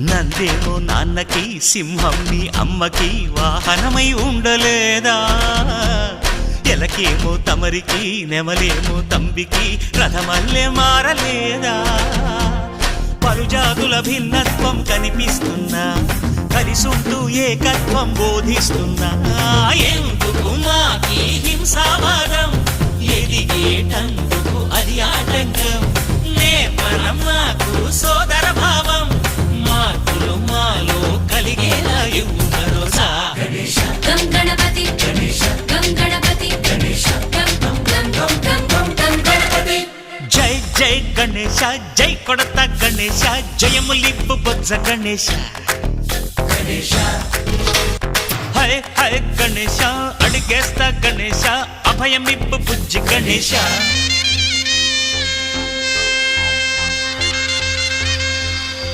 నందేమో నాన్నకి సింహం నీ అమ్మకి వాహనమై ఉండలేదా ఎలకేమో తమరికి నెమలేమో తంబికి రథమల్లే మారలేదా పలుజాతుల భిన్నత్వం కనిపిస్తున్నా కలిసుంటూ ఏకత్వం బోధిస్తున్నా ఎందుకు మాకి హింసావాదం ఎదిగేటందుకు అది ఆటంకం నేపరం మాకు సోదర భావం మార్పులు మాలో కలిగేలా ఇవ్వు భరోసా గం గణపతి గం గణపతి గం గణపతి జై జై గణేశ జై కొడత గణేశ జయములిప్పు బొజ్జ గణేశ హై హై గణేశ అడిగేస్తా గణేశ అభయమిప్పు బుజ్జి గణేశ